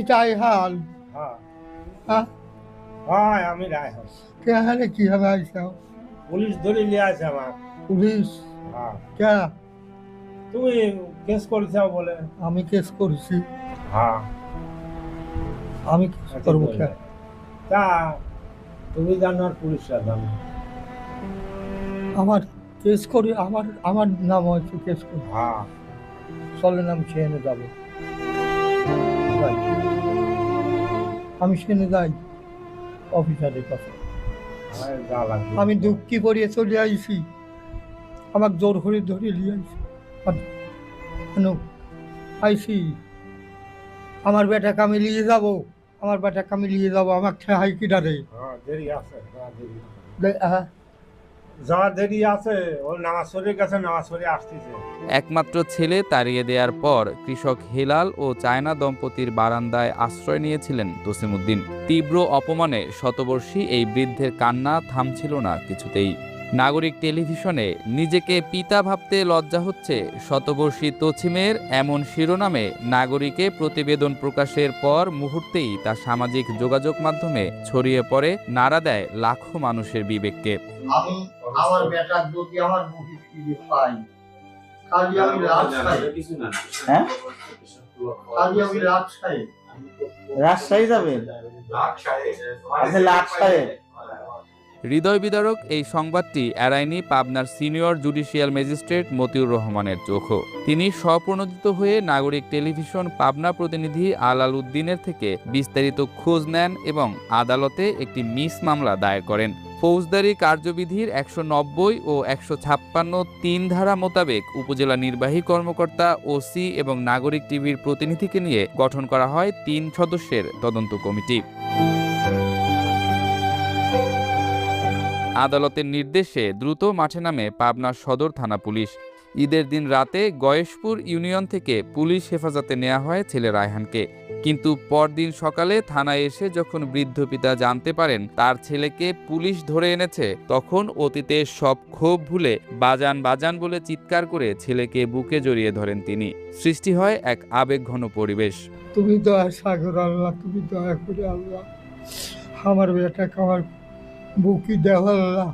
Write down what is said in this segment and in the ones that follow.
এটাই হাল। হ্যাঁ হ্যাঁ, হ্যাঁ আমি রায় হস কে হালে কিভাবে আইসাও? পুলিশ ধরে নিয়ে আসে আমার। পুলিশ হ্যাঁ কে? তুমি কেস করেছাও বলে। আমি কেস করছি। হ্যাঁ আমি কেস আচ্ছা করবো বললে। কে? তা তুমি জানো আর পুলিশরা জানো। আমার কেস করি, আমার আমার নাম হচ্ছে কেস করি। হ্যাঁ চলেন আমি সেখানে যাবো। যাই। আমি সেখানে যাই অফিসারের কাছে। আমার যা লাগবে আমি দুঃখী করিয়ে চলে আইছি, আমার জোর করে ধরে নিয়ে আইছি। আর কেন আইছি? আমার বেটাকে আমি নিয়ে যাবো, আমার বেটাকে আমি নিয়ে যাবো, আমার ঠেহাই কিনারে। হ্যাঁ দেরি আছে যা দেরি হ্যাঁ, যা দেরি আছে ও নামাজ পড়ে গেছে, নামাজ পড়ে আসতেছে। একমাত্র ছেলে তাড়িয়ে দেওয়ার পর কৃষক হেলাল ও চায়না দম্পতির বারান্দায় আশ্রয় নিয়েছিলেন তসিমউদ্দিন। তীব্র অপমানে শতবর্ষী এই বৃদ্ধের কান্না থামছিল না কিছুতেই। নাগরিক টেলিভিশনে নিজেকে পিতা ভাবতে লজ্জা হচ্ছে শতবর্ষী তছিমের এমন শিরোনামে নাগরিকে প্রতিবেদন প্রকাশের পর মুহূর্তেই তা সামাজিক যোগাযোগ মাধ্যমে ছড়িয়ে পড়ে, নাড়া দেয় লাখো মানুষের বিবেককে। আমি আমার বেটার যদি আমার মুখে ফিরে পাই, কাজে আমি লাশ খাই। হ্যাঁ কাজে আমি লাশ খাই। রাজশাহী যাবেন? আপনি লাকসায়? হৃদয় বিদারক এই সংবাদটি এড়ায়নি পাবনার সিনিয়র জুডিশিয়াল ম্যাজিস্ট্রেট মতিউর রহমানের চোখও। তিনি স্বপ্রণোদিত হয়ে নাগরিক টেলিভিশন পাবনা প্রতিনিধি আলাল উদ্দিনের থেকে বিস্তারিত খোঁজ নেন এবং আদালতে একটি মিস মামলা দায়ের করেন। ফৌজদারি কার্যবিধির ১৯০ ও ১৫৬ ধারা মোতাবেক উপজেলা নির্বাহী কর্মকর্তা, ওসি এবং নাগরিক টিভির প্রতিনিধিকে নিয়ে গঠন করা হয় ৩ সদস্যের তদন্ত কমিটি। আদালতের নির্দেশে দ্রুত মাঠে নামে পাবনা সদর থানা পুলিশ। ঈদের দিন রাতে গয়েশপুর ইউনিয়ন থেকে পুলিশ হেফাজতে নেওয়া হয় ছেলে রায়হানকে। কিন্তু পরদিন সকালে থানায় এসে যখন বৃদ্ধ পিতা জানতে পারেন তার ছেলেকে পুলিশ ধরে এনেছে, তখন অতীতের সব ক্ষোভ ভুলে বাজান বাজান বলে চিৎকার করে ছেলেকে বুকে জড়িয়ে ধরেন তিনি। সৃষ্টি হয় এক আবেগঘন পরিবেশ। তুমি দয়া সাগর আল্লাহ, তুমি দয়া করে আল্লাহ আমার বেটাকে আমার বুকি দেও আল্লাহ।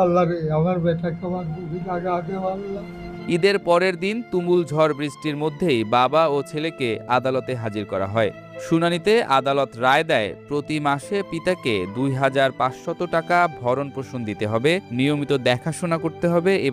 আল্লাহ রে, আমার বেটাকে আমার বুকি লাগা দেও আল্লাহ। ঈদের পরের দিন তুমুল ঝড় বৃষ্টির মধ্যেই বাবা ও ছেলেকে আদালতে হাজির করা হয়। শুনানিতে আদালত রায় দেয় প্রতি মাসে পিতাকে ২৫০০ টাকা ভরণ পোষণ দিতে হবে, নিয়মিত দেখাশোনা করতে হবে এবং